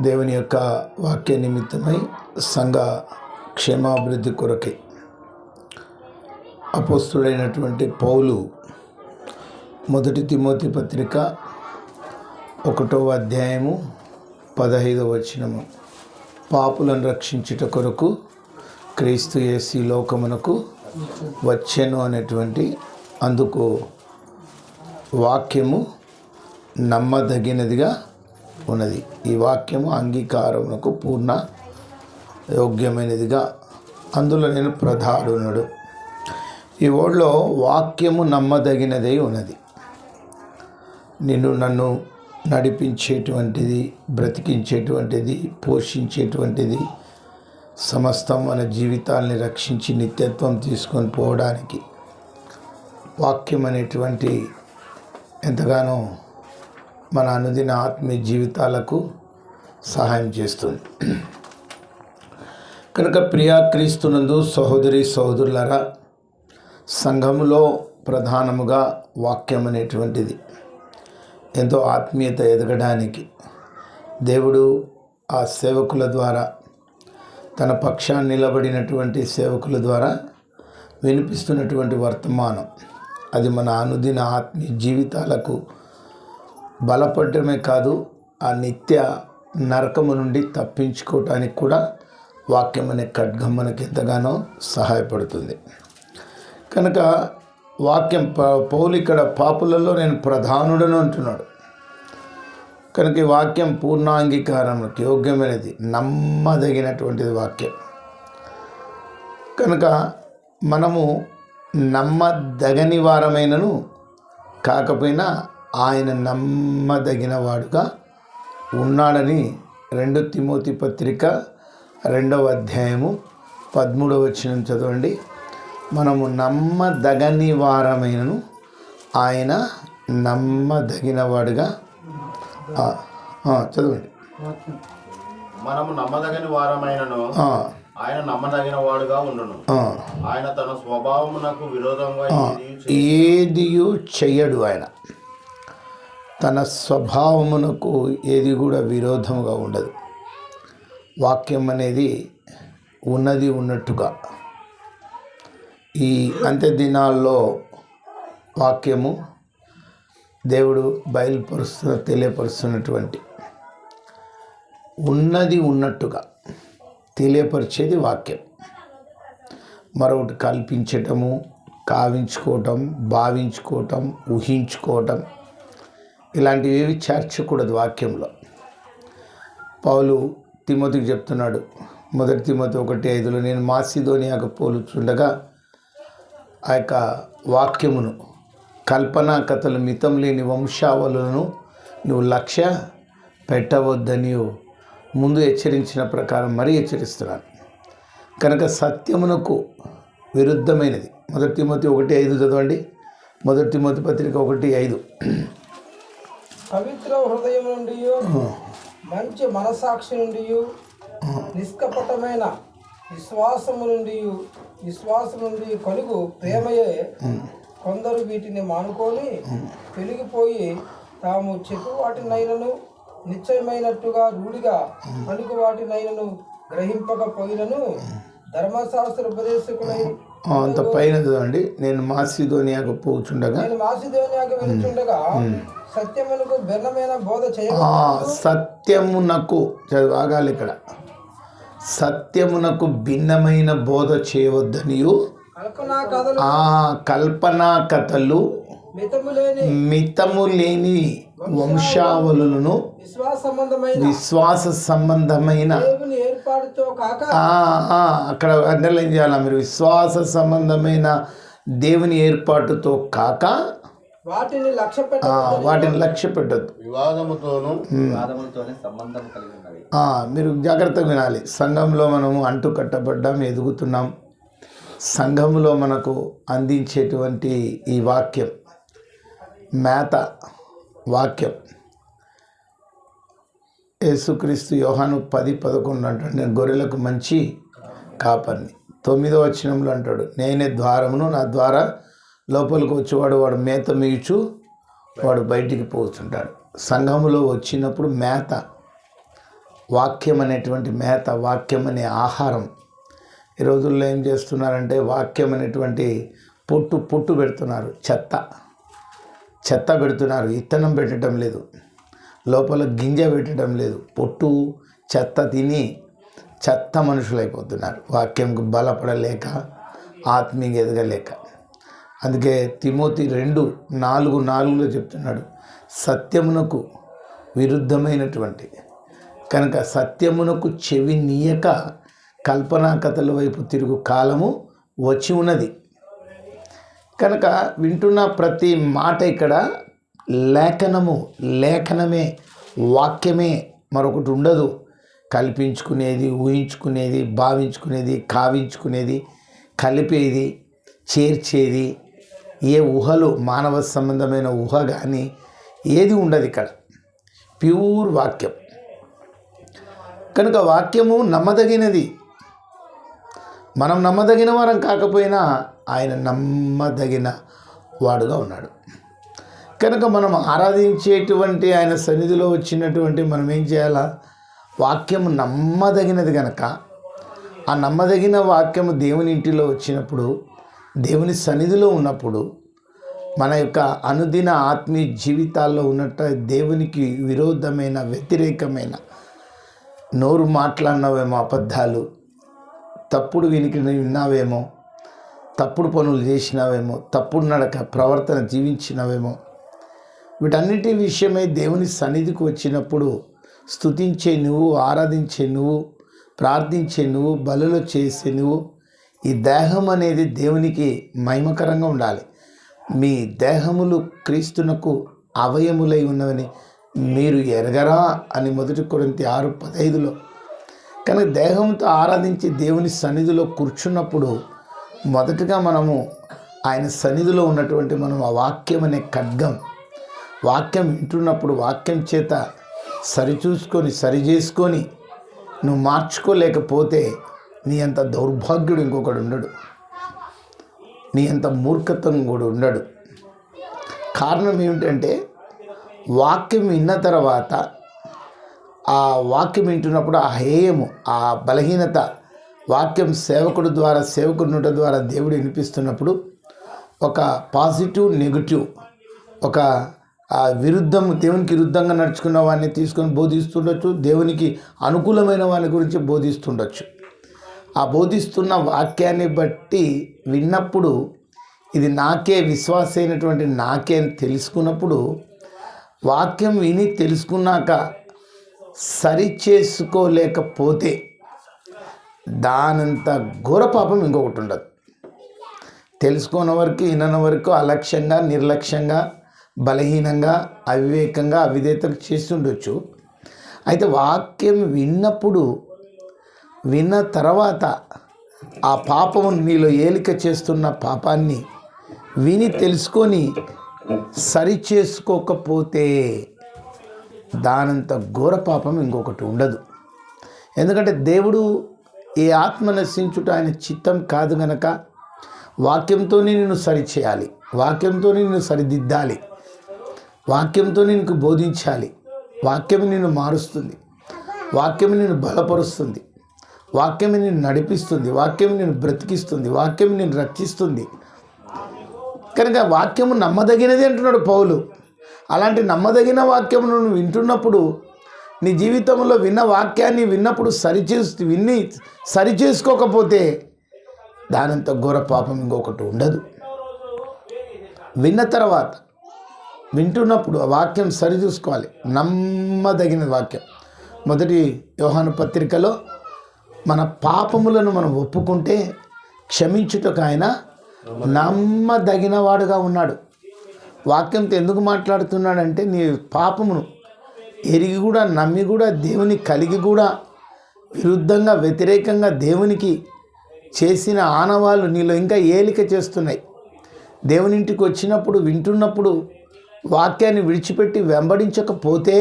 దేవుని యొక్క వాక్య నిమిత్తమై సంఘ క్షేమాభివృద్ధి కొరకై అపోస్తుడైనటువంటి పౌలు మొదటి తిమోతి పత్రిక 1వ అధ్యాయము 15వ వచనము, పాపులను రక్షించుట కొరకు క్రీస్తు యేసు లోకమునకు వచ్చెను అనేటువంటి అందుకు వాక్యము నమ్మదగినదిగా ఉన్నది. ఈ వాక్యము అంగీకారమునకు పూర్ణ యోగ్యమైనదిగా అందులో నేను ప్రధానుడు. ఈ వర్డ్లో వాక్యము నమ్మదగినదై ఉన్నది. నన్ను నడిపించేటువంటిది, బ్రతికించేటువంటిది, పోషించేటువంటిది, సమస్తం మన జీవితాల్ని రక్షించి నిత్యత్వం తీసుకొని పోవడానికి వాక్యం అనేటువంటి ఎంతగానో మన అనుదిన ఆత్మీయ జీవితాలకు సహాయం చేస్తుంది. కనుక ప్రియా క్రీస్తునందు సహోదరి సహోదరులారా, సంఘములో ప్రధానముగా వాక్యం అనేటువంటిది ఎంతో ఆత్మీయత ఎదగడానికి దేవుడు ఆ సేవకుల ద్వారా, తన పక్షాన్ని నిలబడినటువంటి సేవకుల ద్వారా వినిపిస్తున్నటువంటి వర్తమానం అది మన అనుదిన ఆత్మీయ జీవితాలకు బలపడమే కాదు, ఆ నిత్య నరకము నుండి తప్పించుకోవటానికి కూడా వాక్యం అనే ఖడ్గం మనకి ఎంతగానో సహాయపడుతుంది. కనుక వాక్యం పౌలు ఇక్కడ పాపులలో నేను ప్రధానుడను అంటున్నాడు. కనుక ఈ వాక్యం పూర్ణాంగీకారంకి యోగ్యమైనది, నమ్మదగినటువంటిది వాక్యం. కనుక మనము నమ్మదగని వారమైనను కాకపోయినా ఆయన నమ్మదగిన వాడుగా ఉన్నాడని 2 తిమోతి పత్రిక 2వ అధ్యాయము 13వ వచనం చదవండి. మనము నమ్మదగని వారమైనను ఆయన నమ్మదగిన వాడుగా చదవండి. మనము నమ్మదగని వారమైనను ఆయన నమ్మదగిన వాడుగా ఉండును. ఆయన తన స్వభావమునకు విరోధంగా ఏదియు చెయ్యడు. ఆయన తన స్వభావమునకు ఏది కూడా విరోధముగా ఉండదు. వాక్యం అనేది ఉన్నది ఉన్నట్టుగా ఈ అంత్య దినాల్లో వాక్యము దేవుడు తెలియపరుస్తున్నటువంటి ఉన్నది ఉన్నట్టుగా తెలియపరిచేది వాక్యం. మరొకటి కల్పించటము, కావించుకోవటం, భావించుకోవటం, ఊహించుకోవటం ఇలాంటివి చేర్చకూడదు వాక్యంలో. పౌలు తిమోతికి చెప్తున్నాడు, 1 తిమోతి 1:5, నేను మాసిదోనియాకు పోలుచుండగా ఆ యొక్క వాక్యమును, కల్పనా కథలు, మితం లేని వంశావళులను నువ్వు లక్ష్య పెట్టవద్దని ముందు హెచ్చరించిన ప్రకారం మరీ హెచ్చరిస్తున్నాను. కనుక సత్యమునకు విరుద్ధమైనది 1 తిమోతి 1:5 చదవండి. 1 తిమోతి పత్రిక 1:5. పవిత్ర హృదయం నుండి, మంచి మనసాక్షి నుండి, నిష్కపటమైన విశ్వాసము నుండి కలుగు ప్రేమయే కొందరు వీటిని మానుకొని పెరిగిపోయి తాము చెప్పు వాటినైనను నిశ్చయమైనట్టుగా రూఢిగా పలుకు వాటినైనను గ్రహింపకపోయినను ధర్మశాస్త్ర ఉపదేశకులై అంత పైన చదవండి. నేను మాసిదోనియాకు వెళుచుండగా సత్యమునకు భిన్నమైన బోధ సత్యమునకు చదవాలి. ఇక్కడ సత్యమునకు భిన్నమైన బోధ చేయవద్దనియు, కల్పనా కథలు, మితము లేని వంశావళులను, విశ్వాస సంబంధమైన అక్కడ అండర్లైన్ చేయాలి మీరు, విశ్వాస సంబంధమైన దేవుని ఏర్పాటుతో కాక వాటిని లక్ష్య పెట్టద్దు. మీరు జాగ్రత్తగా వినాలి. సంఘంలో మనము అంటు కట్టబడ్డాం, ఎదుగుతున్నాం. సంఘంలో మనకు అందించేటువంటి ఈ వాక్యం, మేత వాక్యం, యేసుక్రీస్తు యోహాను 10:11 అంటాడు, నేను గొర్రెలకు మంచి కాపర్ని. 9వ వచనంలో అంటాడు, నేనే ద్వారమును, నా ద్వారా లోపలికి వచ్చేవాడు వాడు మేత మేయుచు వాడు బయటికి పోతుంటాడు. సంఘములో వచ్చినప్పుడు మేత వాక్యం అనేటువంటి మేత, వాక్యం అనే ఆహారం. ఈ రోజుల్లో ఏం చేస్తున్నారంటే వాక్యం అనేటువంటి పొట్టు పెడుతున్నారు, చెత్త పెడుతున్నారు, ఇత్తనం పెట్టడం లేదు, లోపల గింజ పెట్టడం లేదు, పొట్టు చెత్త తిని చెత్త మనుషులైపోతున్నారు, వాక్యంకు బలపడలేక, ఆత్మీయంగా ఎదగలేక. అందుకే తిమోతి 2:4 చెప్తున్నాడు, సత్యమునకు విరుద్ధమైనటువంటి కనుక సత్యమునకు చెవి నీయక కల్పనా కథల వైపు తిరుగు కాలము వచ్చి ఉన్నది. కనుక వింటున్న ప్రతి మాట ఇక్కడ లేఖనమే, వాక్యమే, మరొకటి ఉండదు. కల్పించుకునేది, ఊహించుకునేది, భావించుకునేది, కావించుకునేది, కలిపేది, చేర్చేది, ఏ ఊహలు, మానవ సంబంధమైన ఊహ కానీ ఏది ఉండదు ఇక్కడ. ప్యూర్ వాక్యం. కనుక వాక్యము నమ్మదగినది. మనం నమ్మదగిన వారం కాకపోయినా ఆయన నమ్మదగిన వాడుగా ఉన్నాడు. కనుక మనం ఆరాధించేటువంటి ఆయన సన్నిధిలో వచ్చినటువంటి మనం ఏం చేయాలా? వాక్యము నమ్మదగినది కనుక ఆ నమ్మదగిన వాక్యము దేవుని ఇంటిలో వచ్చినప్పుడు, దేవుని సన్నిధిలో ఉన్నప్పుడు, మన యొక్క అనుదిన ఆత్మీయ జీవితాల్లో ఉన్నట్టు దేవునికి విరోధమైన, వ్యతిరేకమైన నోరు మాట్లాడినవేమో అబద్ధాలు, తప్పుడు విన్నావేమో, తప్పుడు పనులు చేసినావేమో, తప్పుడు నడక ప్రవర్తన జీవించినవేమో, వీటన్నిటి విషయమై దేవుని సన్నిధికి వచ్చినప్పుడు స్తుతించే నువ్వు, ఆరాధించే నువ్వు, ప్రార్థించే నువ్వు, బలులు చేసే నువ్వు, ఈ దేహం అనేది దేవునికి మహిమకరంగా ఉండాలి. మీ దేహములు క్రీస్తునకు అవయములై ఉన్నవని మీరు ఎరగరా అని 1 కొరింథీ 6:15. కనుక దేహంతో ఆరాధించి దేవుని సన్నిధిలో కూర్చున్నప్పుడు మొదటగా మనము ఆయన సన్నిధిలో ఉన్నటువంటి మనం ఆ వాక్యం అనే ఖడ్గం, వాక్యం వింటున్నప్పుడు వాక్యం చేత సరిచూసుకొని సరిచేసుకొని నువ్వు మార్చుకోలేకపోతే నీ అంత దౌర్భాగ్యుడు ఇంకొకడు ఉండడు, నీ అంత మూర్ఖత్వం కూడా ఉండడు. కారణం ఏమిటంటే వాక్యం విన్న తర్వాత ఆ వాక్యం వింటున్నప్పుడు ఆ హేయము, ఆ బలహీనత, వాక్యం సేవకుడి నోట ద్వారా దేవుడు వినిపిస్తున్నప్పుడు ఒక పాజిటివ్, నెగిటివ్, ఒక దేవునికి విరుద్ధంగా నడుచుకున్న వాడిని తీసుకొని బోధిస్తుండొచ్చు, దేవునికి అనుకూలమైన వాని గురించి బోధిస్తుండొచ్చు. ఆ బోధిస్తున్న వాక్యాన్ని బట్టి విన్నప్పుడు ఇది నాకే, విశ్వాసైనటువంటి నాకే అని తెలుసుకున్నప్పుడు, వాక్యం విని తెలుసుకున్నాక సరిచేసుకోలేకపోతే దానంత ఘోర పాపం ఇంకొకటి ఉండదు. తెలుసుకున్న వరకు, వినని వరకు అలక్ష్యంగా, నిర్లక్ష్యంగా, బలహీనంగా, అవివేకంగా, అవిధేయతకు చేస్తుండొచ్చు. అయితే వాక్యం విన్న తర్వాత ఆ పాపము నీలో ఏలిక చేస్తున్న పాపాన్ని విని తెలుసుకొని సరిచేసుకోకపోతే దానంత ఘోర పాపం ఇంకొకటి ఉండదు. ఎందుకంటే దేవుడు ఏ ఆత్మ నశించుట ఆయన చిత్తం కాదు గనక వాక్యంతోనే నిన్ను సరిచేయాలి, వాక్యంతోనే నిన్ను సరిదిద్దాలి, వాక్యంతో నీకు బోధించాలి. వాక్యం నిన్ను మారుస్తుంది, వాక్యం నిన్ను బలపరుస్తుంది, వాక్యం నిన్ను నడిపిస్తుంది, వాక్యం నిన్ను బ్రతికిస్తుంది, వాక్యం నిన్ను రక్షిస్తుంది. కనుక వాక్యము నమ్మదగినది అంటున్నాడు పౌలు. అలాంటి నమ్మదగిన వాక్యము నువ్వు వింటున్నప్పుడు, నీ జీవితంలో విన్న వాక్యాన్ని విన్నప్పుడు సరిచేసుకోకపోతే దానంత ఘోర పాపం ఇంకొకటి ఉండదు. విన్న తర్వాత వింటున్నప్పుడు ఆ వాక్యం సరిచూసుకోవాలి, నమ్మదగిన వాక్యం. 1 యోహాను పత్రికలో మన పాపములను మనం ఒప్పుకుంటే క్షమించుటకు ఆయన నమ్మదగిన వాడుగా ఉన్నాడు. వాక్యంతో ఎందుకు మాట్లాడుతున్నాడంటే నీ పాపమును ఎరిగి కూడా, నమ్మి కూడా, దేవుని కలిగి కూడా విరుద్ధంగా, వ్యతిరేకంగా దేవునికి చేసిన ఆనవాళ్ళు నీలో ఇంకా ఏలిక చేస్తున్నాయి. దేవునింటికి వచ్చినప్పుడు, వింటున్నప్పుడు వాక్యాన్ని విడిచిపెట్టి వెంబడించకపోతే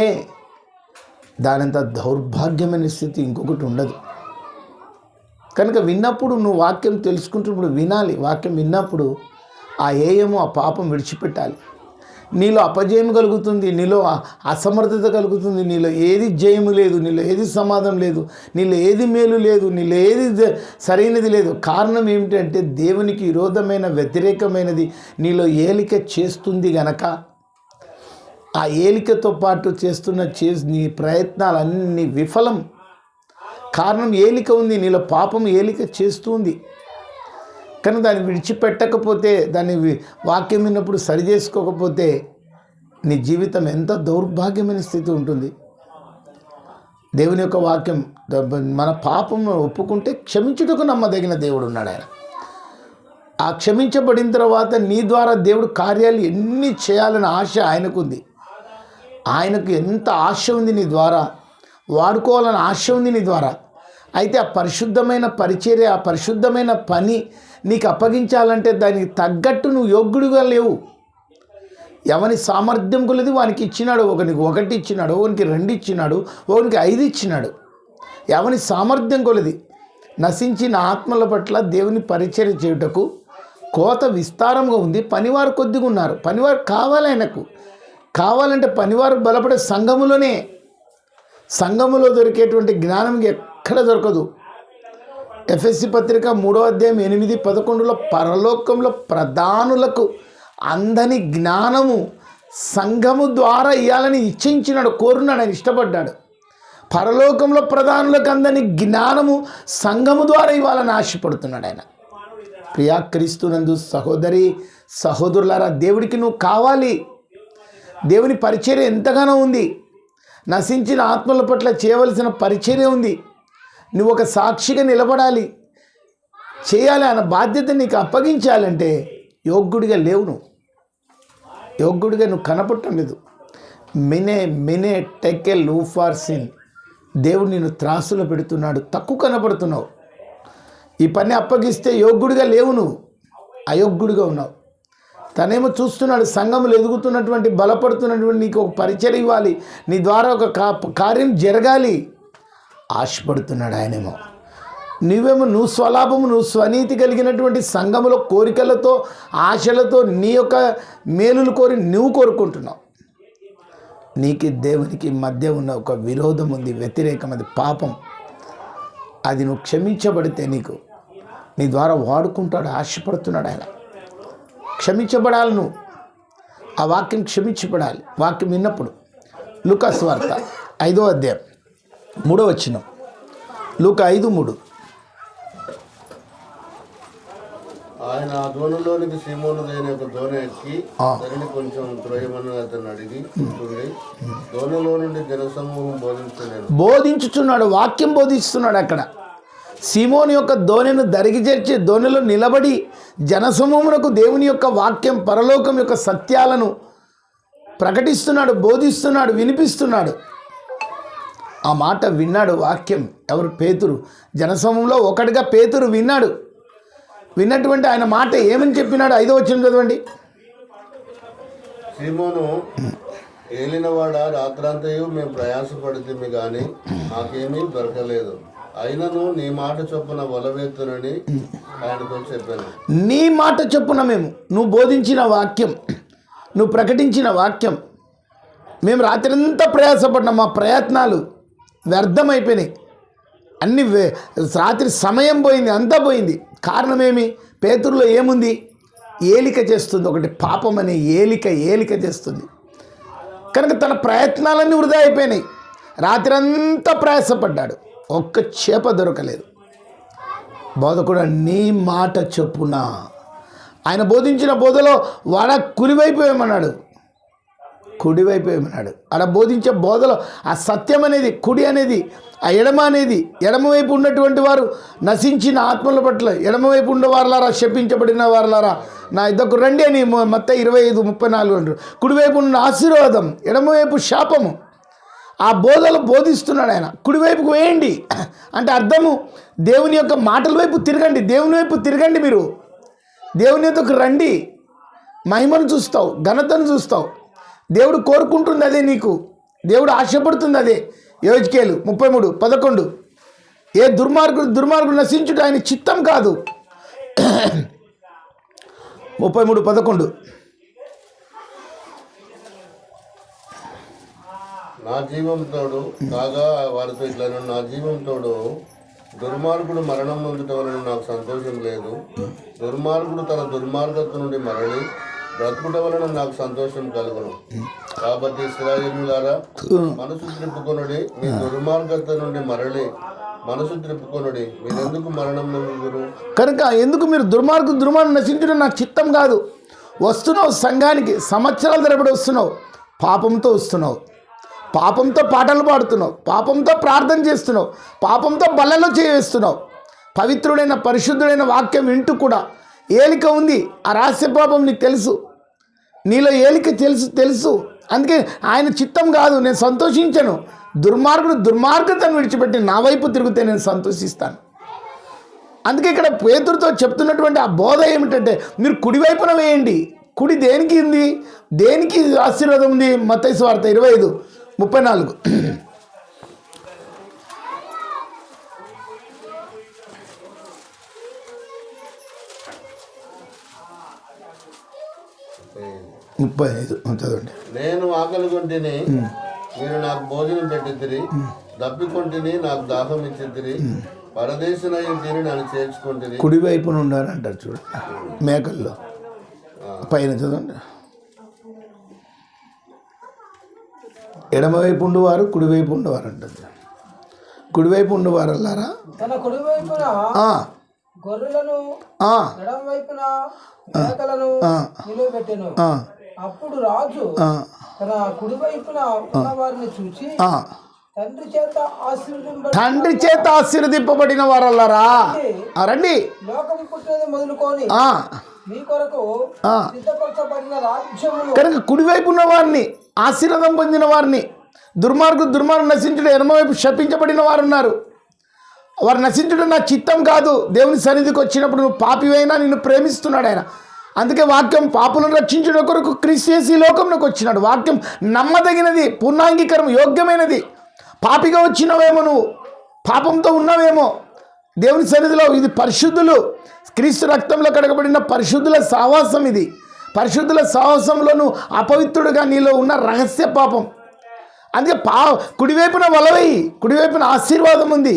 దానంత దౌర్భాగ్యమైన స్థితి ఇంకొకటి ఉండదు. కనుక విన్నప్పుడు నువ్వు వాక్యం తెలుసుకుంటున్నప్పుడు వినాలి. వాక్యం విన్నప్పుడు ఆ ఏయము, ఆ పాపం విడిచిపెట్టాలి. నీలో అపజయం కలుగుతుంది, నీలో అసమర్థత కలుగుతుంది, నీలో ఏది జయము లేదు, నీలో ఏది సమాధానం లేదు, నీలో ఏది మేలు లేదు, నీలో ఏది సరైనది లేదు. కారణం ఏమిటంటే దేవునికి విరోధమైన వ్యతిరేకమైనది నీలో ఏలిక చేస్తుంది గనక ఆ ఏలికతో పాటు నీ ప్రయత్నాలన్నీ విఫలం. కారణం ఏలిక ఉంది, నీలో పాపం ఏలిక చేస్తుంది. కానీ దాన్ని విడిచిపెట్టకపోతే, దాన్ని వాక్యం విన్నప్పుడు సరి చేసుకోకపోతే నీ జీవితం ఎంత దౌర్భాగ్యమైన స్థితి ఉంటుంది. దేవుని యొక్క వాక్యం, మన పాపం ఒప్పుకుంటే క్షమించుటకు నమ్మదగిన దేవుడు ఉన్నాడు. ఆయన ఆ క్షమించబడిన తర్వాత నీ ద్వారా దేవుడు కార్యాలు ఎన్ని చేయాలని ఆశ ఆయనకుంది. ఆయనకు ఎంత ఆశ ఉంది నీ ద్వారా, వాడుకోవాలని ఆశ ఉంది నీ ద్వారా. అయితే ఆ పరిశుద్ధమైన పరిచర్య, ఆ పరిశుద్ధమైన పని నీకు అప్పగించాలంటే దానికి తగ్గట్టు నువ్వు యోగ్యుడిగా లేవు. ఎవని సామర్థ్యం కొలది వానికి ఇచ్చినాడు. ఒకనికి 1 ఇచ్చినాడు, ఒకనికి 2 ఇచ్చినాడు, ఒకనికి 5 ఇచ్చినాడు. ఎవని సామర్థ్యం కొలది. నశించిన ఆత్మల పట్ల దేవుని పరిచర్య చేయుటకు కోత విస్తారంగా ఉంది, పనివారు కొద్దిగా ఉన్నారు. పనివారు కావాలి, ఆయనకు కావాలంటే పనివారు బలపడే సంఘములో దొరికేటువంటి జ్ఞానం ఎక్కడ దొరకదు. ఎఫెసీ పత్రిక 3వ అధ్యాయం 8-11 పరలోకంలో ప్రధానులకు అందని జ్ఞానము సంఘము ద్వారా ఇవ్వాలని ఇచ్చించినాడు, కోరున్నాడు, ఆయన ఇష్టపడ్డాడు. పరలోకంలో ప్రధానులకు అందని జ్ఞానము సంఘము ద్వారా ఇవ్వాలని ఆశపడుతున్నాడు ఆయన. ప్రియా క్రీస్తునందు సహోదరి సహోదరులారా, దేవుడికి నువ్వు కావాలి. దేవుని పరిచర్య ఎంతగానో ఉంది. నశించిన ఆత్మల పట్ల చేయవలసిన పరిచర్య ఉంది. నువ్వు ఒక సాక్షిగా నిలబడాలి, చేయాలి. అన్న బాధ్యత నీకు అప్పగించాలంటే యోగ్యుడిగా లేవు. యోగ్యుడిగా నువ్వు కనపడటం లేదు. మినే టెక్ ఎ లూ ఫార్ సిన్. దేవుడు నిన్ను త్రాసులో పెడుతున్నాడు, తక్కువ కనపడుతున్నావు. ఈ పని అప్పగిస్తే యోగ్యుడిగా లేవు, నువ్వు అయోగ్యుడిగా ఉన్నావు. తనేమో చూస్తున్నాడు, సంఘములు ఎదుగుతున్నటువంటి బలపడుతున్నటువంటి నీకు ఒక పరిచయం ఇవ్వాలి, నీ ద్వారా ఒక కార్యం జరగాలి ఆశపడుతున్నాడు ఆయనేమో. నువ్వు స్వలాభము, నువ్వు స్వనీతి కలిగినటువంటి సంఘములో కోరికలతో, ఆశలతో నీ యొక్క మేలులు కోరి నువ్వు కోరుకుంటున్నావు. నీకు దేవునికి మధ్య ఉన్న ఒక విరోధం ఉంది, వ్యతిరేకం, అది పాపం. అది నువ్వు క్షమించబడితే నీ ద్వారా వాడుకుంటాడు, ఆశపడుతున్నాడు ఆయన. క్షమించబడాలి నువ్వు. ఆ వాక్యం క్షమించబడాలి. వాక్యం విన్నప్పుడు లూకా సువార్త 5వ అధ్యాయం 3వ వచనం. లూకా 5:3. ఆయన ఆ దోణిలోనికి సీమోను అయిన ఒక దోణి ఎక్కి దానిని కొంచెం త్రోయమని అతను అడిగి దోణిలో నుండి జనసమూహం బోధించుచున్నాడు. వాక్యం బోధిస్తున్నాడు. అక్కడ సీమోను యొక్క దోణిను దరిగి చేర్చి దోణిలో నిలబడి జనసమూహమునకు దేవుని యొక్క వాక్యం, పరలోకం యొక్క సత్యాలను ప్రకటిస్తున్నాడు, బోధిస్తున్నాడు, వినిపిస్తున్నాడు. ఆ మాట విన్నాడు. వాక్యం ఎవరు? పేతురు. జనసమూహంలో ఒకటిగా పేతురు విన్నాడు. విన్నటువంటి ఆయన మాట ఏమని చెప్పినాడు? 5వ వచనం చదవండి. సీమోను ఏలినవాడ, రాత్రంతయు మేము ప్రయాసపడితే కానీ మాకేమీ దొరకలేదు, అయినను నీ మాట చొప్పున వలవేత్తునని ఆయనతో చెప్పాను. నీ మాట చొప్పున నువ్వు బోధించిన వాక్యం, నువ్వు ప్రకటించిన వాక్యం, మేము రాత్రంతా ప్రయాసపడినాం. మా ప్రయత్నాలు వ్యర్థమైపోయినాయి. అన్ని రాత్రి సమయం పోయింది, అంతా పోయింది. కారణమేమి? పేతురులో ఏముంది? ఏలిక చేస్తుంది. ఒకటి పాపం అనే ఏలిక చేస్తుంది. కనుక తన ప్రయత్నాలన్నీ వృధా అయిపోయినాయి. రాత్రంతా ప్రయాసపడ్డాడు, ఒక్క చేప దొరకలేదు. బోధకుడు నీ మాట చొప్పున ఆయన బోధించిన బోధలో వాడ కుడివైపోయామన్నాడు. ఆడ బోధించే బోధలో ఆ సత్యం అనేది, కుడి అనేది, ఆ ఎడమ అనేది, ఎడమవైపు ఉన్నటువంటి వారు నశించిన ఆత్మల పట్ల ఎడమవైపు ఉన్న వారులారా, శపించబడిన వారులారా నా ఇద్దరు రండి అని మత్తయి 25:34 అంటారు. కుడివైపు ఉన్న ఆశీర్వాదం, ఎడమవైపు శాపము. ఆ బోధలు బోధిస్తున్నాడు ఆయన. కుడివైపుకు వేయండి అంటే అర్థము, దేవుని యొక్క మాటల వైపు తిరగండి, దేవుని వైపు తిరగండి. మీరు దేవుని యొద్దకు రండి, మహిమను చూస్తావు, ఘనతను చూస్తావు. దేవుడు కోరుకుంటుంది అదే, నీకు దేవుడు ఆశపడుతుంది అదే. యోజ్కేలు 33:11. ఏ దుర్మార్గుడు నశించుట ఆయన చిత్తం కాదు. 33:11. నా జీవం తోడు కాగా వారితో ఇట్లా నా జీవం తోడు దుర్మార్గుడు మరణం నొందుట వలన నాకు సంతోషం లేదు. దుర్మార్గుడు తన దుర్మార్గత నుండి మరలి బ్రతుకుట వలన నాకు సంతోషం కలుగును. కాబట్టి ఇశ్రాయేలులారా, మనసు త్రిప్పుకొనుడి, మీ దుర్మార్గత నుండి మరలి మనసు త్రిప్పుకొనుడి. మీరెందుకు మరణం నొందుదురు? కనుక ఎందుకు మీరు దుర్మార్గం నశించడం నాకు చిత్తం కాదు. వస్తున్నావు సంఘానికి, సంవత్సరాల తరబడి వస్తున్నావు, పాపంతో వస్తున్నావు, పాపంతో పాటలు పాడుతున్నావు, పాపంతో ప్రార్థన చేస్తున్నావు, పాపంతో బల్లలో చేస్తున్నావు. పవిత్రుడైన పరిశుద్ధుడైన వాక్యం వింటూ కూడా ఏలిక ఉంది. ఆ రహస్య పాపం నీకు తెలుసు, నీలో ఏలిక తెలుసు. అందుకే ఆయన చిత్తం కాదు. నేను సంతోషించను. దుర్మార్గుడు దుర్మార్గతను విడిచిపెట్టి నా వైపు తిరిగితే నేను సంతోషిస్తాను. అందుకే ఇక్కడ పేతురుతో చెప్తున్నటువంటి ఆ బోధ ఏమిటంటే, మీరు కుడివైపున వేయండి. కుడి దేనికి ఉంది? దేనికి ఆశీర్వాదం ఉంది? మత్తయి సువార్త 25:34. చదవండి. నేను ఆకలి కొంటిని, మీరు నాకు భోజనం పెట్టిద్దిరి. దప్పికొంటిని, నాకు దాహం ఇచ్చిద్దిరి. పరదేశినై తిని నన్ను చేర్చుకుంటుంది. కుడివైపున ఉండాలంటారు చూడు మేకల్లో పైన చదవండి. ఎడమవైపు ఉండేవారు, కుడివైపు ఉండేవారు అంటారు. కుడివైపు ఉండేవారు అల్లారా తన కుడివైపున గొర్రెలను, ఎడమ వైపున మేకలను నిలబెట్టెను. అప్పుడు రాజు తన కుడివైపున ఉన్న వారిని చూచి, తండ్రి చేత ఆశీర్వదింపబడిన వారల్లారా రండి, లోకం పుట్టినది మొదలుకొని మీ కొరకు సిద్ధపరచబడిన రాజ్యములు. కనుక కుడివైపు ఉన్న వారిని, ఆశీర్వాదం పొందిన వారిని, దుర్మార్గం నశించడం, ఎడమవైపు శపించబడిన వారు ఉన్నారు. వారు నశించడం నా చిత్తం కాదు. దేవుని సన్నిధికి వచ్చినప్పుడు నువ్వు పాపివైనా నిన్ను ప్రేమిస్తున్నాడు ఆయన. అందుకే వాక్యం పాపులను రక్షించడం కొరకు క్రీస్తు యేసు ఈ లోకంలోకి వచ్చినాడు. వాక్యం నమ్మదగినది, పూర్ణాంగీకరం యోగ్యమైనది. పాపిగా వచ్చినవేమో, నువ్వు పాపంతో ఉన్నావేమో. దేవుని సన్నిధిలో ఇది పరిశుద్ధులు, క్రీస్తు రక్తంలో కడగబడిన పరిశుద్ధుల సహవాసం. ఇది పరిశుద్ధుల సహవాసంలో నువ్వు అపవిత్రుడుగా నీలో ఉన్న రహస్య పాపం. అందుకే కుడివైపున వలవై, కుడివైపున ఆశీర్వాదం ఉంది,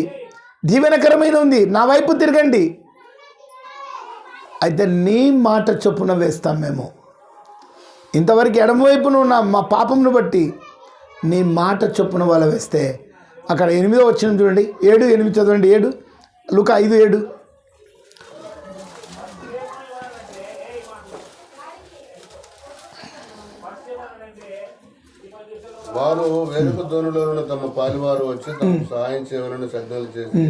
దీవెనకరమైన ఉంది. నా వైపు తిరగండి. అయితే నీ మాట చొప్పున వేస్తాం మేము. ఇంతవరకు ఎడమవైపున ఉన్న మా పాపంను బట్టి నీ మాట చొప్పున వల వేస్తే, అక్కడ 8వ వచనం చూడండి, 7, 8 చదవండి. 7 లూకా 5:7. వారు వేరొక దోణిలో తమ పాలివారు వచ్చి తమకు సహాయం చేయవాలని సంజ్ఞలు చేసి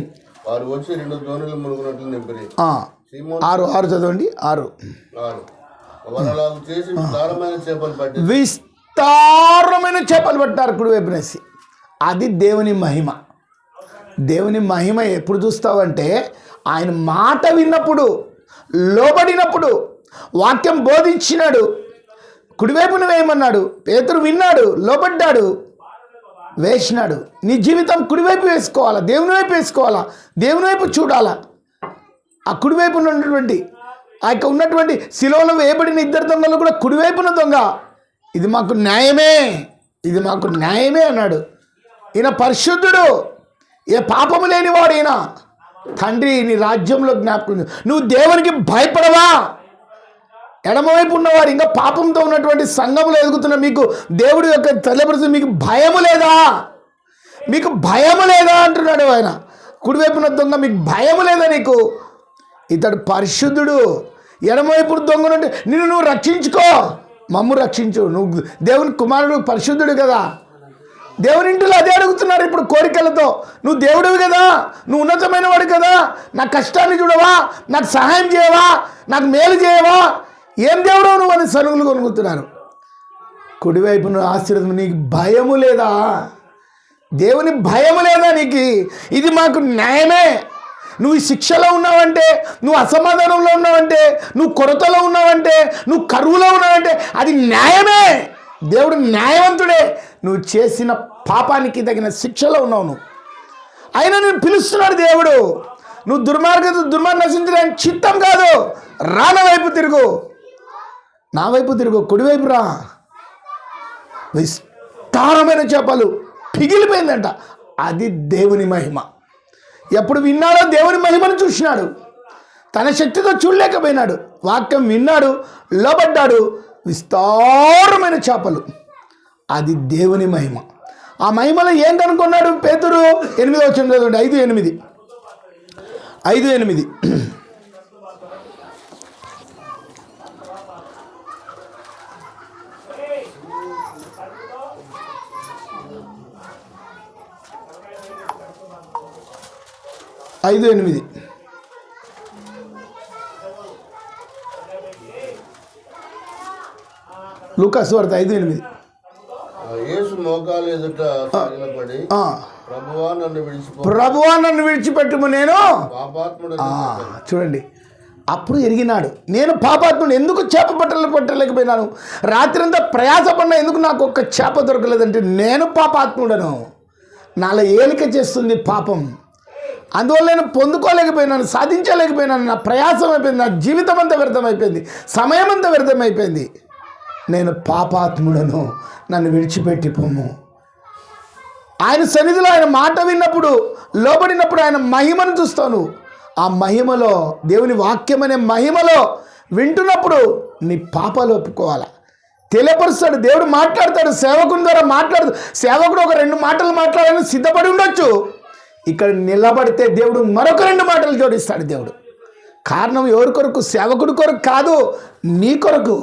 వారు వచ్చి 2 దోణులు మునుగునట్లు నింపిరి. 6 చదవండి. 6 వారు అలాగ చేసి విస్తారమైన చేపలు పట్టి విస్తారమైన చేపలు పట్టారు కుడివైపునేసి. అది దేవుని మహిమ. దేవుని మహిమ ఎప్పుడు చూస్తావంటే, ఆయన మాట విన్నప్పుడు, లోబడినప్పుడు, వాక్యం బోధించినాడు, కుడివైపున వేయమన్నాడు. పేతురు విన్నాడు, లోబడ్డాడు, వేసినాడు. నీ జీవితం కుడివైపు వేసుకోవాలా, దేవుని వైపు వేసుకోవాలా, దేవుని వైపు చూడాలా. ఆ కుడివైపున ఉన్నటువంటి ఆ యొక్క ఉన్నటువంటి శిలువలో వేయబడిన 2 దొంగలు కూడా కుడివైపున దొంగ. ఇది మాకు న్యాయమే, ఇది మాకు న్యాయమే అన్నాడు. ఈయన పరిశుద్ధుడు, ఏ పాపము లేనివాడు ఈయన. తండ్రి నీ రాజ్యంలో జ్ఞాపకం. నువ్వు దేవునికి భయపడవా? ఎడమవైపు ఉన్నవారు ఇంకా పాపంతో ఉన్నటువంటి సంఘములో ఎదుగుతున్న మీకు దేవుడి యొక్క తల్లిపరుస్తుంది. మీకు భయము లేదా? మీకు భయము లేదా అంటున్నాడు ఆయన. కుడివైపున దొంగ, మీకు భయము లేదా? నీకు ఇతడు పరిశుద్ధుడు. ఎడమవైపు దొంగ నుండి నిన్ను నువ్వు రక్షించుకో, మమ్ము రక్షించు. నువ్వు దేవుని కుమారుడు, పరిశుద్ధుడు కదా. దేవుని ఇంటిలో అదే అడుగుతున్నారు ఇప్పుడు కోరికలతో. నువ్వు దేవుడివి కదా, నువ్వు ఉన్నతమైన వాడు కదా, నా కష్టాన్ని చూడవా, నాకు సహాయం చేయవా, నాకు మేలు చేయవా, ఏం దేవుడో నువ్వు అని సనుగులు కొనుక్కుతున్నారు. కుడివైపున ఆశీర్వాదం. నీకు భయము లేదా? దేవుని భయము లేదా నీకు? ఇది మాకు న్యాయమే. నువ్వు ఈ శిక్షలో ఉన్నావంటే, నువ్వు అసమాధానంలో ఉన్నావంటే, నువ్వు కొరతలో ఉన్నావంటే, నువ్వు కరువులో ఉన్నావంటే అది న్యాయమే. దేవుడు న్యాయవంతుడే. నువ్వు చేసిన పాపానికి తగిన శిక్షలో ఉన్నావు నువ్వు. అయినా నేను పిలుస్తున్నాడు దేవుడు. నువ్వు దుర్మార్గం నశించడానికి చిత్తం కాదు. రాన వైపు తిరుగు, నా వైపు తిరుగు, కుడివైపు రా. విస్తారమైన చేపలు పిగిలిపోయిందంట. అది దేవుని మహిమ. ఎప్పుడు విన్నాడో దేవుని మహిమను చూసినాడు. తన శక్తితో చూడలేకపోయినాడు. వాక్యం విన్నాడు, లోబడ్డాడు, విస్తారమైన చేపలు. అది దేవుని మహిమ. ఆ మహిమలో ఏంటనుకున్నాడు పేతురు? 8వ వచనం చదవండి. 5:8. 5:8. లూకాసు వార్త 5:8. యేసు మోకాలు ఎదుట సాగిలపడి, ప్రభువా నన్ను విడిచిపెట్టుము, నేను పాపాత్ముడు. చూడండి, అప్పుడు ఎరిగినాడు, నేను పాపాత్ముడు. ఎందుకు చేప పట్టలేకపోయినాను? రాత్రంతా ప్రయాసపడినా ఎందుకు నాకు ఒక్క చేప దొరకలేదంటే నేను పాపాత్ముడను. నాలో ఏలిక చేస్తుంది పాపం. అందువల్ల నేను పొందుకోలేకపోయినాను, సాధించలేకపోయినాను. నా ప్రయాసం అయిపోయింది, నా జీవితం అంతా వ్యర్థమైపోయింది, సమయం అంతా వ్యర్థమైపోయింది. నేను పాపాత్ముడను, నన్ను విడిచిపెట్టి పొమ్ము. ఆయన సన్నిధిలో ఆయన మాట విన్నప్పుడు, లోబడినప్పుడు ఆయన మహిమను చూస్తాను. ఆ మహిమలో, దేవుని వాక్యం అనే మహిమలో వింటున్నప్పుడు నీ పాపాలు ఒప్పుకోవాలి. తెలియపరుస్తాడు, దేవుడు మాట్లాడతాడు, సేవకుని ద్వారా మాట్లాడు. సేవకుడు ఒక 2 మాటలు మాట్లాడాలని సిద్ధపడి ఉండొచ్చు. ఇక్కడ నిలబడితే దేవుడు మరొక 2 మాటలు జోడిస్తాడు. దేవుడు కారణం ఎవరి కొరకు? సేవకుడి కొరకు కాదు, నీ కొరకు.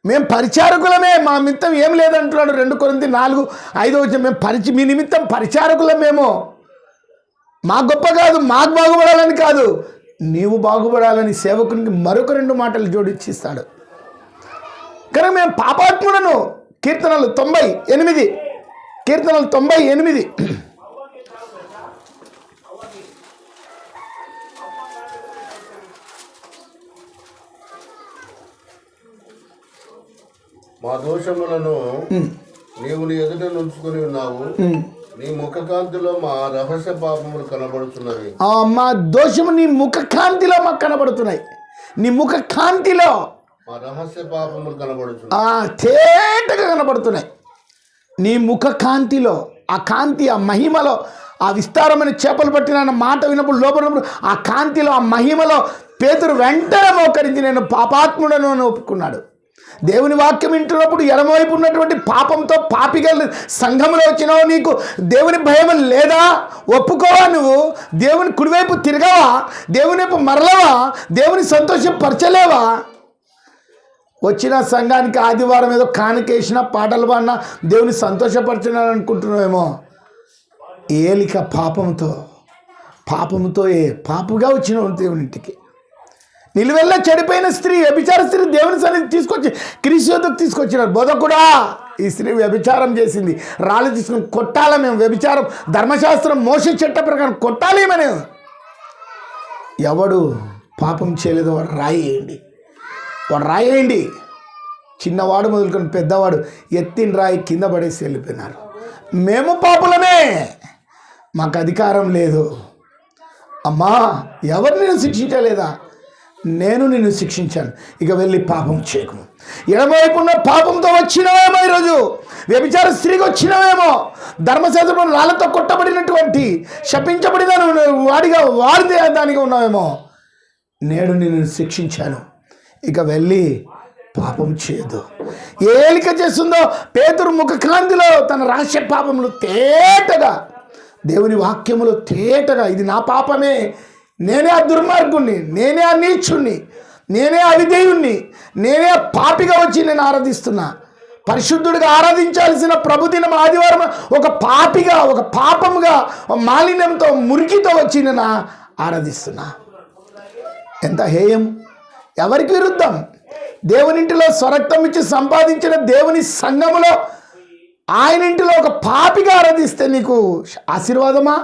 మేము పరిచారకులమే, మా నిమిత్తం ఏం లేదంటున్నాడు 2 కొరింథీ 4:5. మేము మీ నిమిత్తం పరిచారకులమేమో. మా గొప్ప కాదు, మాకు బాగుపడాలని కాదు, నీవు బాగుపడాలని సేవకునికి మరొక 2 మాటలు జోడించిస్తాడు. కనుక మేము పాపాత్ముడను. కీర్తనలు 98. కీర్తనలు 98. మా దోషములను నీవు నీ ఎదుట నుంచుకొని ఉన్నావు. నీ ముఖకాంతిలో మా రహస్య పాపములు కనబడుతున్నవి. మా దోషము నీ ముఖ కాంతిలో మాకు కనబడుతున్నాయి. నీ ముఖ కాంతిలో మా రహస్య పాపములు కనబడుతున్నాయి, తేటగా కనబడుతున్నాయి. నీ ముఖ కాంతిలో, ఆ కాంతి, ఆ మహిమలో, ఆ విస్తారమైన చేపలు పట్టిన మాట విన్నప్పుడు, లోపడినప్పుడు, ఆ కాంతిలో, ఆ మహిమలో పేతురు వెంటనే మోకరించి నేను పాపాత్ముడను అని ఒప్పుకున్నాడు. దేవుని వాక్యం వింటున్నప్పుడు ఎడమవైపు ఉన్నటువంటి పాపంతో పాపిగా సంఘంలో వచ్చినావు. నీకు దేవుని భయం లేదా? ఒప్పుకోవా? నువ్వు దేవుని కుడివైపు తిరగవా? దేవుని వైపు మరలవా? దేవుని సంతోషపరచలేవా? వచ్చిన సంఘానికి ఆదివారం ఏదో కానుకేసిన, పాటలు పాడినా దేవుని సంతోషపరచనని అనుకుంటున్నావేమో. ఏలిక పాపంతో పాపుగా వచ్చినావు దేవుని ఇంటికి. నిలువెల్లా చెడిపోయిన స్త్రీ, వ్యభిచార స్త్రీ దేవుని సన్నిధి తీసుకొచ్చి క్రీస్తు యొద్దకు తీసుకొచ్చినారు. బోధకుడా, ఈ స్త్రీ వ్యభిచారం చేసింది, రాళ్ళు తీసుకుని కొట్టాలి మేము. వ్యభిచారం ధర్మశాస్త్రం మోసే చట్ట ప్రకారం కొట్టాలి మనం. ఎవడు పాపం చేయలేదో వాడు రాయేయండి. చిన్నవాడు మొదలుకొని పెద్దవాడు ఎత్తిన రాయి కింద పడేసి వెళ్ళిపోయినారు. మేము పాపులమే, మాకు అధికారం లేదు. అమ్మా, ఎవరు నేను శిక్షించలేదా? నేను నిన్ను శిక్షించాను, ఇక వెళ్ళి పాపం చేయకు. ఎడమవైపు ఉన్న పాపంతో వచ్చినవేమో, ఈరోజు వ్యభిచార స్త్రీకి వచ్చినవేమో, ధర్మశాస్త్రం రాళ్ళతో కొట్టబడినటువంటి శపించబడిన వాడిదే దానిగా ఉన్నావేమో. నేడు నిన్ను శిక్షించాను, ఇక వెళ్ళి పాపం చేయదు. ఏలిక చేస్తుందో పేతురు ముఖ కాంతిలో తన రహస్య పాపములు తేటగా, దేవుని వాక్యములు తేటగా, ఇది నా పాపమే, నేనే ఆ దుర్మార్గుణ్ణి, నేనే ఆ నీచుణ్ణి, నేనే అవిధేయుణ్ణి, నేనే పాపిగా వచ్చి నేను ఆరాధిస్తున్నా. పరిశుద్ధుడిగా ఆరాధించాల్సిన ప్రభుదినం ఆదివారం ఒక పాపిగా, ఒక పాపముగా, మాలిన్యంతో, మురికితో వచ్చి నేను ఆరాధిస్తున్నా. ఎంత హేయం! ఎవరికి విరుద్ధం? దేవునింటిలో స్వరక్తం ఇచ్చి సంపాదించిన దేవుని సంఘములో ఆయన ఇంటిలో ఒక పాపిగా ఆరాధిస్తే నీకు ఆశీర్వాదమా?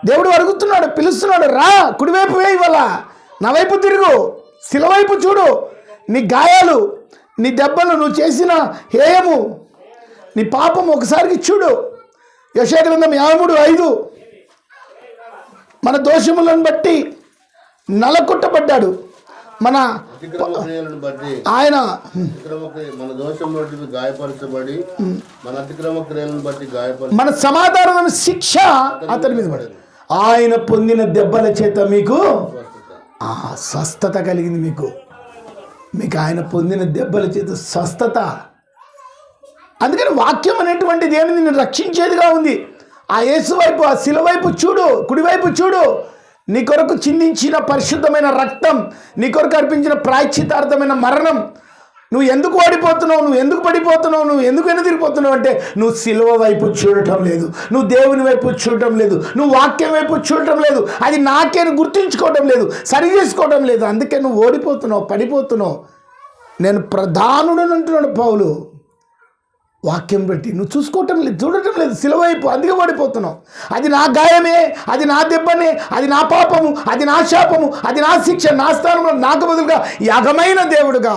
దేవుడు అడుగుతున్నాడు, పిలుస్తున్నాడు, రా కుడివైపు వే, ఇవాళ నా వైపు తిరుగు, శిలవైపు చూడు. నీ గాయాలు, నీ దెబ్బలు, నువ్వు చేసిన హేయము, నీ పాపం ఒకసారికి చూడు. యెషయా గ్రంథం 53:5. మన దోషములను బట్టి నలకొట్టబడ్డాడు, మన అతిక్రమ క్రియలను బట్టి ఆయన మన దోషం నుండి గాయపరచబడి మన అతిక్రమ క్రియలను బట్టి గాయపరచ మన సమాధానమైన శిక్ష అతని మీద పడింది. ఆయన పొందిన దెబ్బల చేత మీకు స్వస్థత కలిగింది. మీకు ఆయన పొందిన దెబ్బల చేత స్వస్థత. అందుకని వాక్యం అనేటువంటిది ఏమి నిన్ను రక్షించేదిగా ఉంది. ఆ యేసు వైపు, ఆ శిల వైపు చూడు, కుడివైపు చూడు. నీ కొరకు చిందించిన పరిశుద్ధమైన రక్తం, నీ కొరకు అర్పించిన ప్రాయశ్చితార్థమైన మరణం. నువ్వు ఎందుకు ఓడిపోతున్నావు, నువ్వు ఎందుకు పడిపోతున్నావు, నువ్వు ఎందుకు వెనుదిరిగిపోతున్నావు అంటే నువ్వు శిలువ వైపు చూడటం లేదు, నువ్వు దేవుని వైపు చూడటం లేదు, నువ్వు వాక్యం వైపు చూడటం లేదు, అది నాకేను గుర్తుంచుకోవటం లేదు, సరి చేసుకోవటం లేదు. అందుకే నువ్వు ఓడిపోతున్నావు, పడిపోతున్నావు. నేను ప్రధానుడని అంటున్నాడు పౌలు. వాక్యం బట్టి నువ్వు చూసుకోవటం లేదు, చూడటం లేదు శిలువ వైపు. అందుకే ఓడిపోతున్నావు. అది నా గాయమే, అది నా దెబ్బనే, అది నా పాపము, అది నా శాపము, అది నా శిక్ష, నా స్థానంలో నాకు బదులుగా యాగమైన దేవుడుగా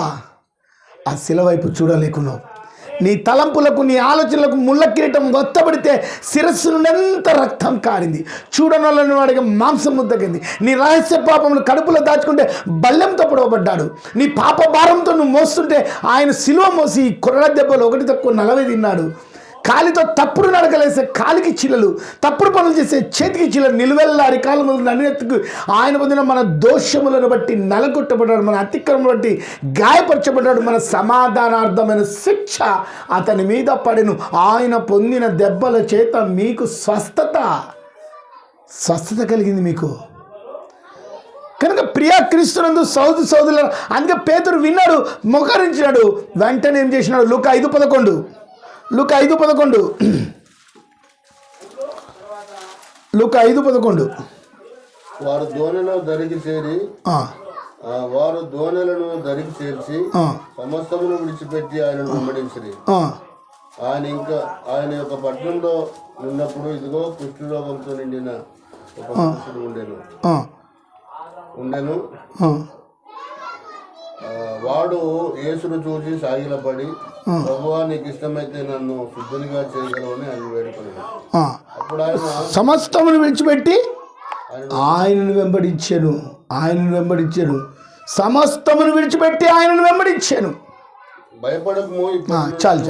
ఆ శిల వైపు చూడలేకున్నావు. నీ తలంపులకు, నీ ఆలోచనలకు ముళ్ళ కిరీటం ఒత్తబడితే శిరస్సు నుండి ఎంత రక్తం కారింది. చూడనోళ్ళని వాడికి మాంసం ముద్దగింది. నీ రహస్య పాపములు కడుపులో దాచుకుంటే బల్లెంతో పొడవబడ్డాడు. నీ పాప భారంతో నువ్వు మోస్తుంటే ఆయన శిలువ మోసి కొరడ దెబ్బలు 1 తక్కువ 40 తిన్నాడు. కాలితో తప్పుడు నడకలేసే కాలికి చిల్లలు, తప్పుడు పనులు చేసే చేతికి చిల్లలు, నిలువెల్ల అరికాల మొదలు అన్నిటికి ఆయన పొందిన మన దోషములను బట్టి నలగొట్టబడ్డాడు, మన అతిక్రమం బట్టి గాయపరచబడ్డాడు. మన సమాధానార్థమైన శిక్ష అతని మీద పడెను. ఆయన పొందిన దెబ్బల చేత మీకు స్వస్థత కలిగింది మీకు. కనుక ప్రియా క్రీస్తునందు సోదరులారా, అందుకే పేతురు విన్నాడు, మోకరించినాడు. వెంటనే ఏం చేసినాడు? లూకా 5:11 వారు దోణిలో దరికి చేరి సమస్తమును విడిచిపెట్టి ఆయనను వెంబడించిరి. ఆయన యొక్క పట్టణంలో ఉన్నప్పుడు ఇదిగో కుష్ఠరోగంతో నిండిన ఒక పురుషుడు ఉండెను. వాడు యేసును చూసి సాగిలపడి, ప్రభువా నీకు ఇష్టమైతే నన్ను శుద్ధునిగా చేయగలవని ఆయన వేడుకున్నాడు. అప్పుడు ఆయన సమస్తమును విడిచిపెట్టి ఆయనను వెంబడించాను. సమస్తమును విడిచిపెట్టి ఆయనను వెంబడించాను. భయపడకము. చాలు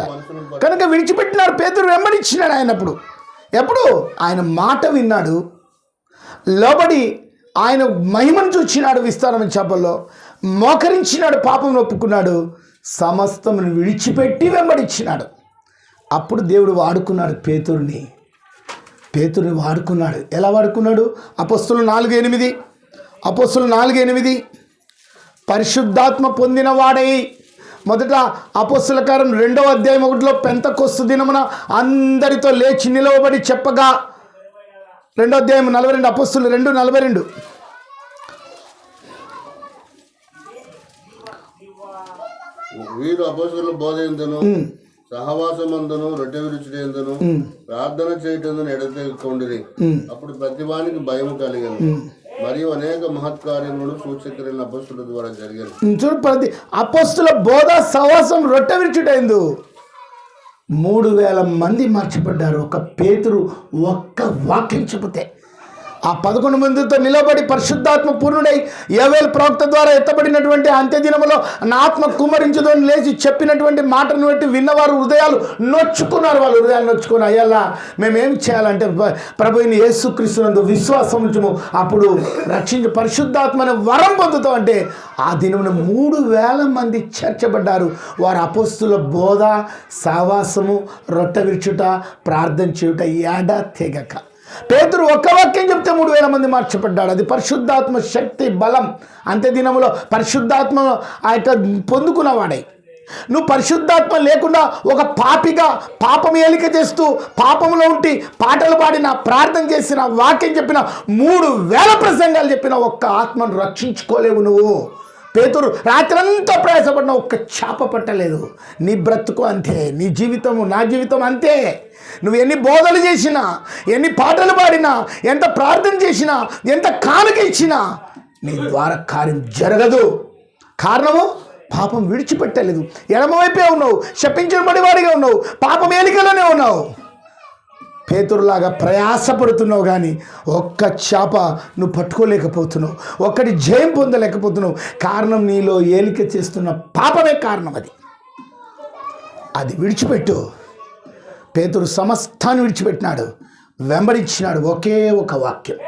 కనుక విడిచిపెట్టినాడు పేతురు, వెంబడించినాడు ఆయన. ఎప్పుడు ఆయన మాట విన్నాడు, లోబడి ఆయన మహిమను చూచినాడు, విస్తారమైన చేపల్లో మోకరించినాడు, పాపం ఒప్పుకున్నాడు, సమస్తమును విడిచిపెట్టి వెంబడించినాడు. అప్పుడు దేవుడు వాడుకున్నాడు పేతురుని వాడుకున్నాడు. ఎలా వాడుకున్నాడు? అపోస్తులు 4:8 పరిశుద్ధాత్మ పొందిన వాడై, మొదట అపోస్తుల కార్యం 2వ అధ్యాయం 1లో పెంతెకొస్తు దినమున అందరితో లేచి నిలవబడి చెప్పగా, 2వ అధ్యాయం 42, అపోస్తులు 2:42. వీరు అపోస్తలుల బోధయందును సహవాసమందును రొట్టె విరుచుటయందును ప్రార్థన చేయటందును ఎడతెగకుండిరి. అప్పుడు ప్రతివానికి భయం కలిగను. మరియు అనేక మహత్కార్యములను సూచక్రియలను అపోస్తలుల ద్వారా జరిగారు. చూడు, అపోస్తలుల బోధ, సహవాసం, రొట్టె విరుచుటయందు 3000 మంది మార్చబడ్డారు. ఒక పేతురు ఒక్క వాక్యం చెబితే ఆ 11 మందితో నిలబడి పరిశుద్ధాత్మ పూర్ణుడై యోవేలు ప్రవక్త ద్వారా ఎత్తబడినటువంటి అంత్యదినములో నా ఆత్మ కుమ్మరించుదని లేచి చెప్పినటువంటి మాటను బట్టి విన్నవారు హృదయాలు నొచ్చుకున్నారు. వాళ్ళు హృదయాలు నొచ్చుకొని, అయ్యల్లా మేమేం చేయాలంటే ప్రభువుని యేసుక్రీస్తునందు విశ్వాసం ఉంచుము, అప్పుడు పరిశుద్ధాత్మ అనే వరం పొందుతాం అంటే ఆ దినమున 3000 మంది చేర్చబడ్డారు. వారు అపోస్తుల బోధ, సహవాసము, రొట్టె విరుచుట, ప్రార్థన చేయుట ఏడా తెగక. పేతురు ఒక్క వాక్యం చెప్తే 3000 మంది మార్చబడ్డాడు. అది పరిశుద్ధాత్మ శక్తి, బలం. అంత్య దినములో పరిశుద్ధాత్మ ఆ యొక్క పొందుకున్నవాడే. నువ్వు పరిశుద్ధాత్మ లేకుండా ఒక పాపిగా పాపం ఏలిక చేస్తూ పాపంలో ఉండి పాటలు పాడిన, ప్రార్థన చేసిన, వాక్యం చెప్పిన, 3000 ప్రసంగాలు చెప్పిన ఒక్క ఆత్మను రక్షించుకోలేవు నువ్వు. పేతురు రాత్రంతా ప్రయాసపడిన ఒక్క చేప పట్టలేదు. నీ బ్రతుకు అంతే, నీ జీవితము, నా జీవితం అంతే. నువ్వు ఎన్ని బోధలు చేసినా, ఎన్ని పాటలు పాడినా, ఎంత ప్రార్థన చేసినా, ఎంత కానుక ఇచ్చినా నీ ద్వారా కార్యం జరగదు. కారణము పాపం విడిచిపెట్టలేదు. ఎడమవైపే ఉన్నావు, శపించబడి వాడిగా ఉన్నావు, పాపం ఏలికలోనే ఉన్నావు. పేతురులాగా ప్రయాసపడుతున్నావు కానీ ఒక్క చేప నువ్వు పట్టుకోలేకపోతున్నావు, ఒక్కటి జయం పొందలేకపోతున్నావు. కారణం నీలో ఏలిక చేస్తున్న పాపమే కారణం. అది విడిచిపెట్టు. పేతురు సమస్తాన్ని విడిచిపెట్టినాడు, వెంబడించినాడు. ఒకే ఒక వాక్యం.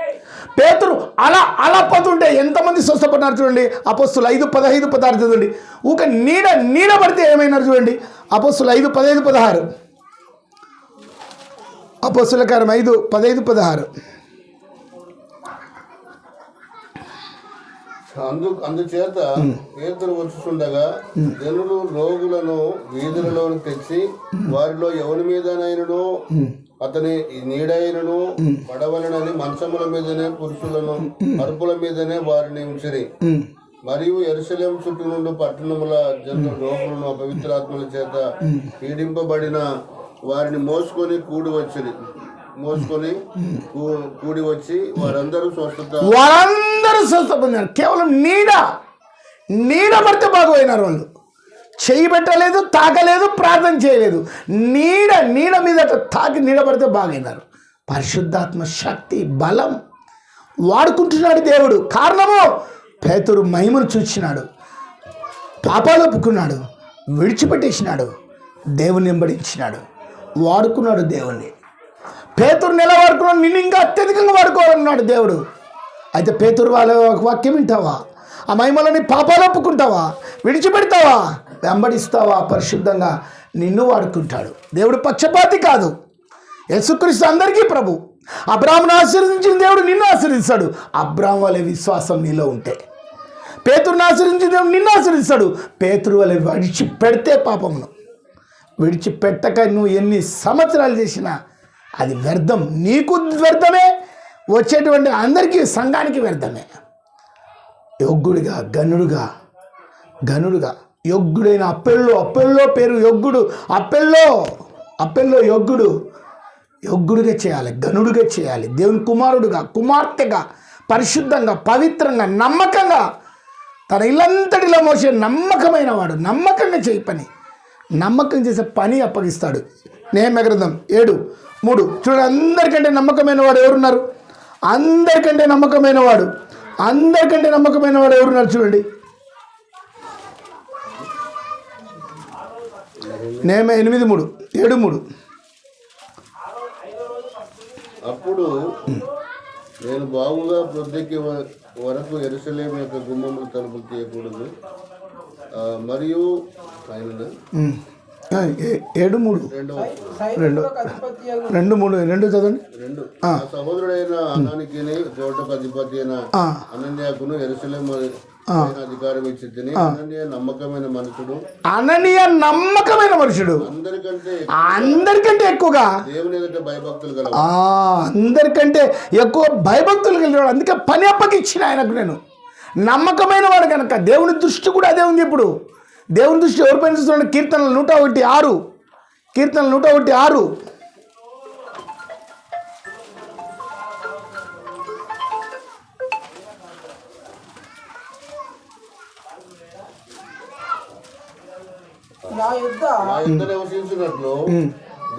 పేతురు అలా పోతుంటే ఎంతమంది స్వస్థపడినారు చూడండి. అపోస్తులు 5:15-16 చదవండి. ఊక నీడ పడితే ఏమైనారు చూడండి. అపోస్తులు 5:15-16. అపోస్తుల కార్యం 5:15-16. అందుచేత పేతురు వచ్చుచుండగా జనులు రోగులను వీధులలోకి తెచ్చి వారిలో ఎవరి మీదనైనను అతని నీడైనను పడవలనని మంచముల మీదనే పురుషులను అరుపుల మీదనే వారిని ఉంచిరి. మరియు యెరూషలేము చుట్టూ నుండి పట్టణముల జనుల రోగులను అపవిత్రాత్మల చేత పీడింపబడిన వారిని మోసుకొని కూడి వచ్చి వారందరూ స్వస్థత పొందారు. కేవలం నీడ పడితే బాగుపోయినారు. వాళ్ళు చెయ్యి పెట్టలేదు, తాకలేదు, ప్రార్థన చేయలేదు. నీడ మీద తాకి నీడపడితే బాగైనారు. పరిశుద్ధాత్మ శక్తి బలం వాడుకుంటున్నాడు దేవుడు. కారణము పేతురు మహిమను చూచినాడు, పాపాలు ఒప్పుకున్నాడు, విడిచిపెట్టేసినాడు, దేవుని వెంబడించినాడు, వాడుకున్నాడు దేవుణ్ణి. పేతురు ఎలా వాడుకున్నాడు? నిన్ను ఇంకా అత్యధికంగా వాడుకోవాలన్నాడు దేవుడు. అయితే పేతురు వాళ్ళ వాక్యం వింటావా? ఆ మహిమలని పాపాలు ఒప్పుకుంటావా? విడిచిపెడతావా? వెంబడిస్తావా? పరిశుద్ధంగా నిన్ను వాడుకుంటాడు. దేవుడు పక్షపాతి కాదు. యేసుక్రీస్తు అందరికీ ప్రభు. అబ్రాహామును ఆశీర్వదించిన దేవుడు నిన్ను ఆశీర్వదిస్తాడు. అబ్రాహాం వలె విశ్వాసం నీలో ఉంటే. పేతురుని ఆశీర్వదించిన దేవుడు నిన్ను ఆశీర్వదిస్తాడు. పేతురు వలె విడిచిపెడితే పాపమును విడిచిపెట్టక నువ్వు ఎన్ని సంవత్సరాలు చేసినా అది వ్యర్థం. నీకు వ్యర్థమే, వచ్చేటువంటి అందరికీ సంఘానికి వ్యర్థమే. యొగ్గుడిగా గనుడుగా యొగ్గుడైన అప్పెల్లో పేరు యొగ్గుడు. అప్పెల్లో యొగ్గుడుగా చేయాలి, గనుడుగా చేయాలి. దేవుని కుమార్తెగా పరిశుద్ధంగా, పవిత్రంగా, నమ్మకంగా తన ఇల్లంతటిలో మోసే నమ్మకమైన వాడు. నమ్మకంగా చేయి పని, నమ్మకం చేసే పని అప్పగిస్తాడు. నెహెమ్యా గ్రంథం 7:3 చూడండి. అందరికంటే నమ్మకమైన వాడు ఎవరున్నారు? అందరికంటే నమ్మకమైన వాడు ఎవరున్నారు చూడండి. నెహెమ్యా 8:3 అప్పుడు నేను బాగుగా ప్రొద్దెక్కి వరకు యెరూషలేము యొక్క గుమ్మములు తలుపులు తీయకూడదు. మరియు 7:3 చదవండి. సహోదరుడైన అనానికి చోటకు అధిపతి అయిన అనన్యాకును యెరూషలేము అధికారం ఇచ్చి తిని, అననీయ నమ్మకమైన మనుషుడు అందరికంటే ఎక్కువగా దేవుని ఎదుట భయభక్తులు గల అందరికంటే ఎక్కువ భయభక్తులు కలిగినాడు. అందుకే పని అప్పగిచ్చిన ఆయనకు నేను నమ్మకమైన వాడు కనుక. దేవుని దృష్టి కూడా అదే ఉంది. ఇప్పుడు దేవుని దృష్టి ఎవరిపైన చూస్తున్నాడు? కీర్తనలు 101:6. నా యుద్ధ నివసించినట్లు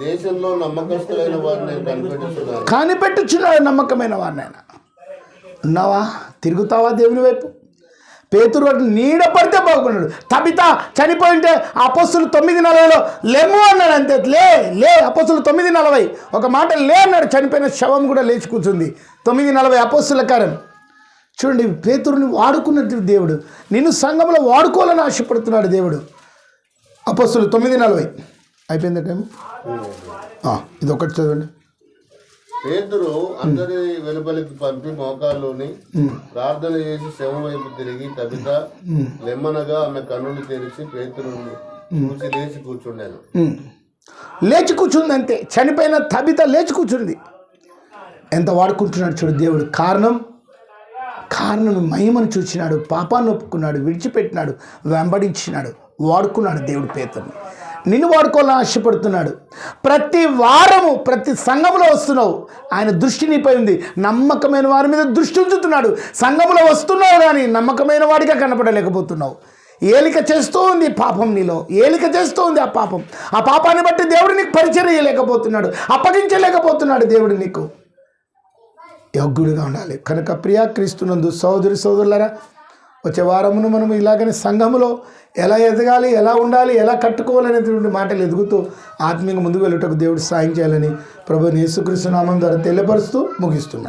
దేశంలో నమ్మకస్తులైన వారిని కనిపెట్టుచున్నాడు. నమ్మకమైన వారిని ఆయన. ఉన్నావా? తిరుగుతావా దేవుని వైపు? పేతురు నీడ పడితే బాగున్నాడు. తబిత చనిపోయింటే అపోస్తులు 9:40 లేము అన్నాడు. అంతే. లే అపోస్తులు 9:40 ఒక మాట లే అన్నాడు. చనిపోయిన శవం కూడా లేచి కూర్చుంది. 9:40 అపోస్తుల కార్యం. చూడండి, పేతురుని వాడుకున్నట్టు దేవుడు నిన్ను సంఘంలో వాడుకోవాలని ఆశపడుతున్నాడు దేవుడు. అపోస్తులు 9:40 అయిపోయింది టైం. ఇది ఒకటి చదవండి. పేతురు అందరి వెలుపలికి పంపి మోకాల్లోని ప్రార్థన చేసి శవం వైపు తిరిగి తబిత లెమ్మనగా ఆమె కన్నులు తెరిచి పేతురుని చూసి లేచి కూర్చుంది. అంతే. చనిపోయిన తబిత లేచి కూర్చుంది. ఎంత వాడుకుంటున్నాడు చూడు దేవుడు. కారణం మహిమను చూచినాడు, పాపాన్ని ఒప్పుకున్నాడు, విడిచిపెట్టినాడు, వెంబడించినాడు, వాడుకున్నాడు దేవుడు పేతురుని. నిన్ను వాడుకోవాలని ఆశపడుతున్నాడు. ప్రతి వారము ప్రతి సంఘంలో వస్తున్నావు, ఆయన దృష్టి నీపై ఉంది. నమ్మకమైన వారి మీద దృష్టి ఉంచుతున్నాడు. సంఘంలో వస్తున్నావు కానీ నమ్మకమైన వాడిగా కనపడలేకపోతున్నావు. ఏలిక చేస్తూ ఉంది పాపం నీలో, ఏలిక చేస్తూ ఉంది ఆ పాపం. ఆ పాపాన్ని బట్టి దేవుడు నీకు పరిచయం చేయలేకపోతున్నాడు, అప్పగించలేకపోతున్నాడు. దేవుడు నీకు యోగ్యుడిగా ఉండాలి. కనుక ప్రియా క్రీస్తునందు సోదరి సోదరులరా, వచ్చే వారమును మనం ఇలాగనే సంఘములో ఎలా ఎదగాలి, ఎలా ఉండాలి, ఎలా కట్టుకోవాలనేటువంటి మాటలు ఎదుగుతూ ఆత్మీయంగా ముందుకు వెళ్ళుటకు దేవుడు సాయం చేయాలని ప్రభువైన యేసుక్రీస్తు నామం ద్వారా తెలియపరుస్తూ ముగిస్తున్నాను.